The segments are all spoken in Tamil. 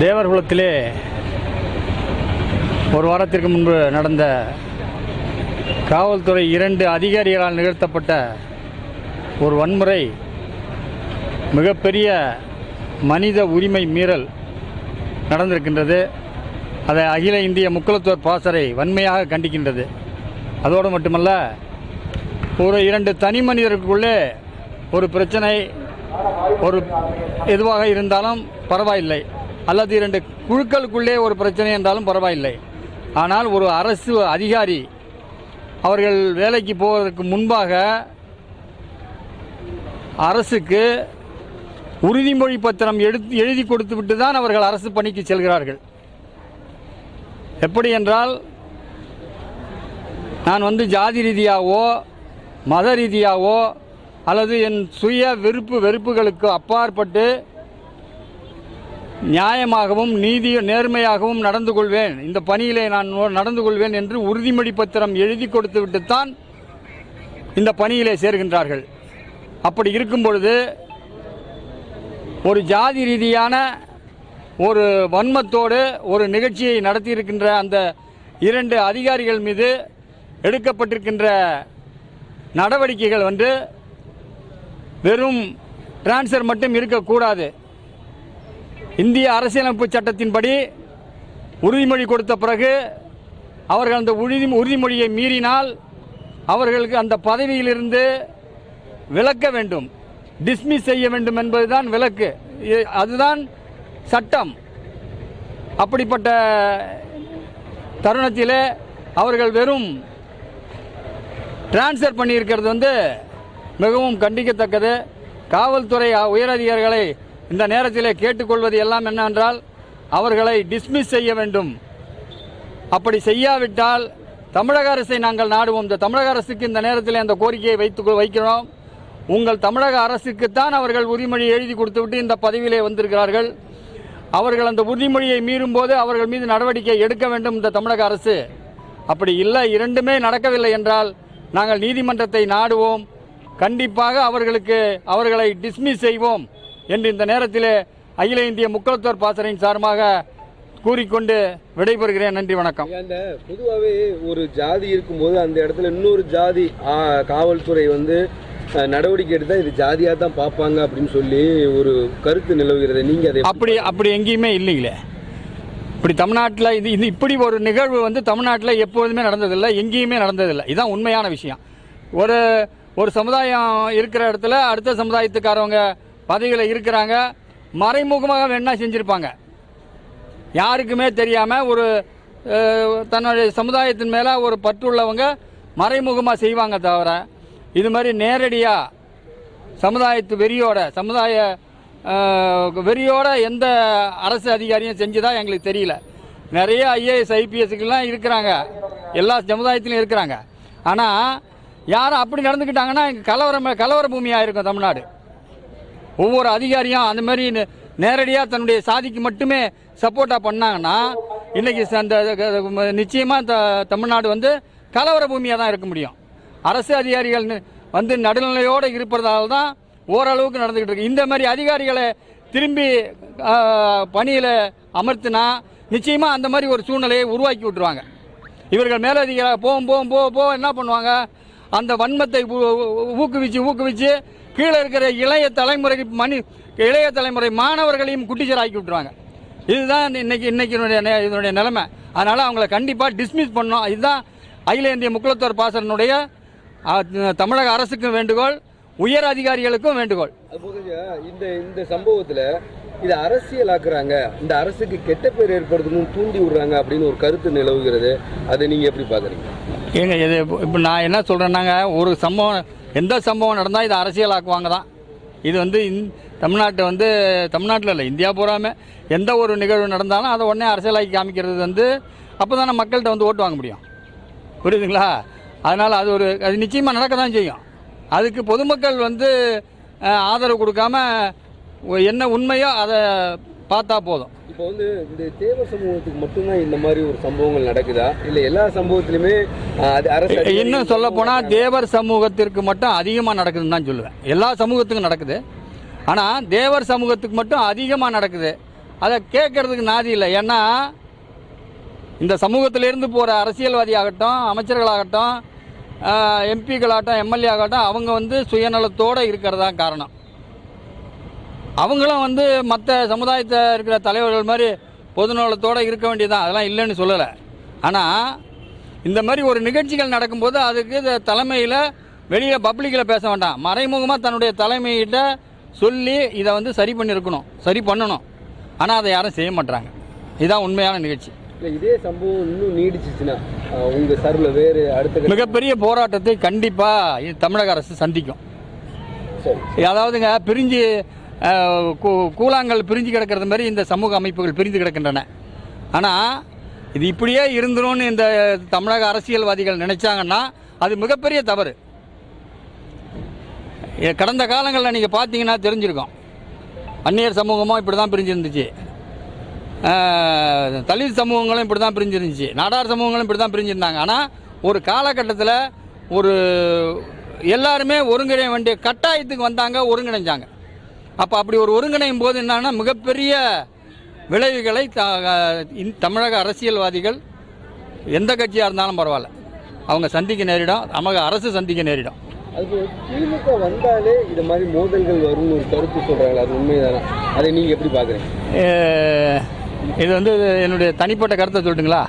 தேவர்குலத்திலே ஒரு வாரத்திற்கு முன்பு நடந்த காவல்துறை 2 அதிகாரிகளால் நிகழ்த்தப்பட்ட ஒரு வன்முறை மிகப்பெரிய மனித உரிமை மீறல் நடந்திருக்கின்றது. அதை அகில இந்திய முக்குலத்தோர் பாசறை வன்மையாக கண்டிக்கின்றது. அதோடு மட்டுமல்ல, ஒரு 2 தனி மனிதருக்குள்ளே ஒரு பிரச்சனை ஒரு எதுவாக இருந்தாலும் பரவாயில்லை, அல்லது 2 குழுக்களுக்குள்ளே ஒரு பிரச்சனை என்றாலும் பரவாயில்லை. ஆனால் ஒரு அரசு அதிகாரி அவர்கள் வேலைக்கு போவதற்கு முன்பாக அரசுக்கு உறுதிமொழி பத்திரம் எழுதி கொடுத்துவிட்டு தான் அவர்கள் அரசு பணிக்கு செல்கிறார்கள். எப்படி என்றால், நான் ஜாதி ரீதியாகவோ மத ரீதியாகவோ அல்லது என் சுய வெறுப்புகளுக்கு அப்பாற்பட்டு நியாயமாகவும் நேர்மையாகவும் நடந்து கொள்வேன், இந்த பணியிலே நான் நடந்து கொள்வேன் என்று உறுதிமொழி பத்திரம் எழுதி கொடுத்துவிட்டுத்தான் இந்த பணியிலே சேர்கின்றார்கள். அப்படி இருக்கும் பொழுது ஒரு ஜாதி ரீதியான ஒரு வன்மத்தோடு ஒரு நிகழ்ச்சியை நடத்தியிருக்கின்ற அந்த 2 அதிகாரிகள் மீது எடுக்கப்பட்டிருக்கின்ற நடவடிக்கைகள் வெறும் டிரான்ஸ்ஃபர் மட்டும் இருக்கக்கூடாது. இந்திய அரசியலமைப்பு சட்டத்தின்படி உறுதிமொழி கொடுத்த பிறகு அவர்கள் அந்த உறுதிமொழியை மீறினால் அவர்களுக்கு அந்த பதவியிலிருந்து விலக்க வேண்டும், டிஸ்மிஸ் செய்ய வேண்டும் என்பதுதான் விலக்கு, அதுதான் சட்டம். அப்படிப்பட்ட தருணத்திலே அவர்கள் வெறும் டிரான்ஸ்ஃபர் பண்ணியிருக்கிறது மிகவும் கண்டிக்கத்தக்கது. காவல்துறை உயரதிகாரிகளை இந்த நேரத்தில் கேட்டுக்கொள்வது எல்லாம் என்னவென்றால், அவர்களை டிஸ்மிஸ் செய்ய வேண்டும். அப்படி செய்யாவிட்டால் தமிழக அரசை நாங்கள் நாடுவோம். இந்த தமிழக அரசுக்கு இந்த நேரத்தில் அந்த கோரிக்கையை வைக்கிறோம். உங்கள் தமிழக அரசுக்குத்தான் அவர்கள் உறுதிமொழி எழுதி கொடுத்துவிட்டு இந்த பதவியிலே வந்திருக்கிறார்கள். அவர்கள் அந்த உறுதிமொழியை மீறும் போது அவர்கள் மீது நடவடிக்கை எடுக்க வேண்டும் இந்த தமிழக அரசு. அப்படி இல்லை, 2மே நடக்கவில்லை என்றால் நாங்கள் நீதிமன்றத்தை நாடுவோம். கண்டிப்பாக அவர்களை டிஸ்மிஸ் செய்வோம் என்று இந்த நேரத்தில் அகில இந்திய முக்குலத்தோர் பாசறையின் சார்பாக கூறிக்கொண்டு விடைபெறுகிறேன். நன்றி, வணக்கம். பொதுவாகவே ஒரு ஜாதி இருக்கும்போது அந்த இடத்துல இன்னொரு ஜாதி காவல்துறை நடவடிக்கை எடுத்தால் இது ஜாதியாக தான் பார்ப்பாங்க அப்படின்னு சொல்லி ஒரு கருத்து நிலவுகிறது. நீங்கள் அதை அப்படி எங்கேயுமே இல்லைங்களே. இப்படி தமிழ்நாட்டில் இது இப்படி ஒரு நிகழ்வு தமிழ்நாட்டில் எப்போதுமே நடந்ததில்லை, எங்கேயுமே நடந்ததில்லை. இதுதான் உண்மையான விஷயம். ஒரு சமுதாயம் இருக்கிற இடத்துல அடுத்த சமுதாயத்துக்காரவங்க பதவியில் இருக்கிறாங்க, மறைமுகமாக வேணா செஞ்சுருப்பாங்க, யாருக்குமே தெரியாமல். ஒரு தன்னுடைய சமுதாயத்தின் மேலே ஒரு பற்றுள்ளவங்க மறைமுகமாக செய்வாங்க. தவிர இது மாதிரி நேரடியாக சமுதாய வெறியோட எந்த அரசு அதிகாரியும் செஞ்சுதான் எங்களுக்கு தெரியல. நிறைய IAS IPSக்கெல்லாம் இருக்கிறாங்க, எல்லா சமுதாயத்திலும் இருக்கிறாங்க. ஆனால் யாரும் அப்படி நடந்துக்கிட்டாங்கன்னா கலவர பூமியாக இருக்கும் தமிழ்நாடு. ஒவ்வொரு அதிகாரியும் அந்த மாதிரி நேரடியாக தன்னுடைய சாதிக்கு மட்டுமே சப்போர்ட்டாக பண்ணாங்கன்னா இன்றைக்கி நிச்சயமாக தமிழ்நாடு கலவர பூமியாக தான் இருக்க முடியும். அரசு அதிகாரிகள் நடுநிலையோடு இருப்பதால் தான் ஓரளவுக்கு நடந்துக்கிட்டு இருக்கு. இந்த மாதிரி அதிகாரிகளை திரும்பி பணியில் அமர்த்தினா நிச்சயமாக அந்த மாதிரி ஒரு சூழ்நிலையை உருவாக்கி விட்டுருவாங்க. இவர்கள் மேலதிகாரி போக என்ன பண்ணுவாங்க, அந்த வன்மத்தை ஊக்குவிச்சு கீழே இருக்கிற இளைய தலைமுறை மாணவர்களையும் குட்டிச்சராக்கி விட்டுருவாங்க. இதுதான் இன்னைக்கு இதனுடைய நிலைமை. அதனால் அவங்கள கண்டிப்பாக டிஸ்மிஸ் பண்ணணும். இதுதான் அகில இந்திய முக்குலத்தோர் பாசறையினுடைய தமிழக அரசுக்கும் வேண்டுகோள், உயர் அதிகாரிகளுக்கும் வேண்டுகோள். இந்த சம்பவத்தில் இதை அரசியலாக்குறாங்க, இந்த அரசுக்கு கெட்ட பேர் ஏற்படுத்தணும் தூண்டி விடுறாங்க அப்படின்னு ஒரு கருத்து நிலவுகிறது. அதை நீங்கள் எப்படி பார்க்குறீங்க? ஏங்க, இது இப்போ நான் என்ன சொல்கிறேன்னாங்க, ஒரு சம்பவம் எந்த சம்பவம் நடந்தால் இதை அரசியலாக்குவாங்க தான். இது தமிழ்நாட்டில் இல்லை, இந்தியா பூராமே எந்த ஒரு நிகழ்வு நடந்தாலும் அதை உடனே அரசியலாக்கி காமிக்கிறது அப்போ தானே மக்கள்கிட்ட ஓட்டு வாங்க முடியும். புரியுதுங்களா? அதனால் அது நிச்சயமாக நடக்க தான் செய்யும். அதுக்கு பொதுமக்கள் ஆதரவு கொடுக்காம என்ன உண்மையோ அதை பார்த்தா போதும். இப்போ இந்த தேவர் சமூகத்துக்கு மட்டும்தான் இந்த மாதிரி ஒரு சம்பவங்கள் நடக்குதா, இல்லை எல்லா சம்பவத்திலுமே இன்னும் சொல்ல போனால் தேவர் சமூகத்திற்கு மட்டும் அதிகமாக நடக்குதுன்னு தான் சொல்லுவேன். எல்லா சமூகத்துக்கும் நடக்குது, ஆனால் தேவர் சமூகத்துக்கு மட்டும் அதிகமாக நடக்குது. அதை கேட்கறதுக்கு நாதி இல்லை. ஏன்னா இந்த சமூகத்திலேருந்து போகிற அரசியல்வாதி ஆகட்டும், அமைச்சர்களாகட்டும், எம்பிக்களாகட்டும், எம்எல்ஏ ஆகட்டும், அவங்க வந்து சுயநலத்தோடு இருக்கிறதா காரணம். அவங்களும் வந்து மற்ற சமுதாயத்தை இருக்கிற தலைவர்கள் மாதிரி பொதுநலத்தோடு இருக்க வேண்டியதான், அதெல்லாம் இல்லைன்னு சொல்லலை. ஆனால் இந்த மாதிரி ஒரு நிகழ்ச்சிகள் நடக்கும்போது அதுக்கு தலைமையில் வெளியில் பப்ளிக்கில் பேச வேண்டாம், மறைமுகமாக தன்னுடைய தலைமையிட்ட சொல்லி இதை வந்து சரி பண்ணியிருக்கணும், சரி பண்ணணும். ஆனால் அதை யாரும் செய்ய மாட்டாங்க. இதுதான் உண்மையான நிகழ்ச்சி. இல்லை, இதே சம்பவம் இன்னும் நீடிச்சிச்சுன்னா உங்கள் சார்பில் வேறு அடுத்த மிகப்பெரிய போராட்டத்தை கண்டிப்பாக தமிழக அரசு சந்திக்கும். சரி, அதாவதுங்க பிரிஞ்சு கூழாங்கல் பிரிஞ்சு கிடக்கிறது மாதிரி இந்த சமூக அமைப்புகள் பிரிந்து கிடக்கின்றன. ஆனால் இது இப்படியே இருந்துரும்னு இந்த தமிழக அரசியல்வாதிகள் நினைச்சாங்கன்னா அது மிகப்பெரிய தவறு. கடந்த காலங்களில் நீங்கள் பார்த்தீங்கன்னா தெரிஞ்சிருக்கும், அந்நியர் சமூகமும் இப்படி தான் பிரிஞ்சிருந்துச்சு, தலித் சமூகங்களும் இப்படி தான் பிரிஞ்சிருந்துச்சு, நாடார் சமூகங்களும் இப்படி தான் பிரிஞ்சிருந்தாங்க. ஆனால் ஒரு காலகட்டத்தில் ஒரு எல்லாருமே ஒருங்கிணைய வேண்டிய கட்டாயத்துக்கு வந்தாங்க, ஒருங்கிணைஞ்சாங்க. அப்போ அப்படி ஒரு ஒருங்கிணையும் போது என்னன்னா மிகப்பெரிய விளைவுகளை தமிழக அரசியல்வாதிகள் எந்த கட்சியாக இருந்தாலும் பரவாயில்ல அவங்க சந்திக்க நேரிடும், தமிழக அரசு சந்திக்க நேரிடும். அது திமுக வந்தாலே இது மாதிரி மோதல்கள் வரும்னு ஒரு கருத்து சொல்கிறாங்களா, அது உண்மைதானா? அதை நீங்கள் எப்படி பார்க்குறீங்க? இது வந்து என்னுடைய தனிப்பட்ட கருத்தை சொல்லட்டுங்களா?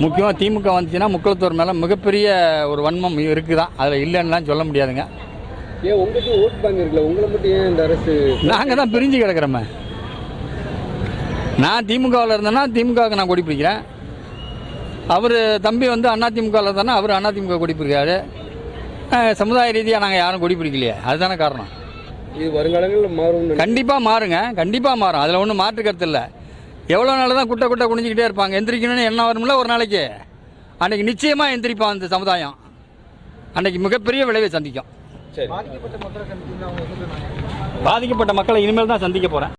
முக்கியமாக திமுக வந்துச்சுன்னா முக்குளத்தூர் மேலே மிகப்பெரிய ஒரு வன்மம் இருக்குதான், அதில் இல்லைன்னுலாம் சொல்ல முடியாதுங்க. ஏன் உங்களுக்கு ஓட்டு பேங்க் இருக்குல்ல, உங்களை மட்டும் ஏன் இந்த அரசு? நாங்கள் தான் பிரிஞ்சு கிடக்கிறோமே. நான் திமுகவில் இருந்தேன்னா திமுகவுக்கு நான் கொடி பிடிக்கிறேன், அவர் தம்பி வந்து அதிமுகவில் இருந்தானா அவர் அதிமுக கொடி பிடிக்கிறாரு. சமுதாய ரீதியாக நாங்கள் யாரும் கொடி பிடிக்கலையே, அதுதானே காரணம். இது வருங்காலங்களில் மாறும். கண்டிப்பாக மாறுங்க, கண்டிப்பாக மாறும், அதில் ஒன்றும் மாற்று கருத்து இல்லை. எவ்வளோ நாள் தான் குட்டை குட்டை குனிஞ்சிக்கிட்டே இருப்பாங்க? எந்திரிக்கணும்னு என்ன வரும்ல ஒரு நாளைக்கு, அன்றைக்கி நிச்சயமாக எந்திரிப்பான் அந்த சமுதாயம், அன்றைக்கி மிகப்பெரிய விளைவை சந்திக்கும். சரி, பாதிக்கப்பட்ட மக்களை இனிமேல் தான் சந்திக்க போகிறேன்.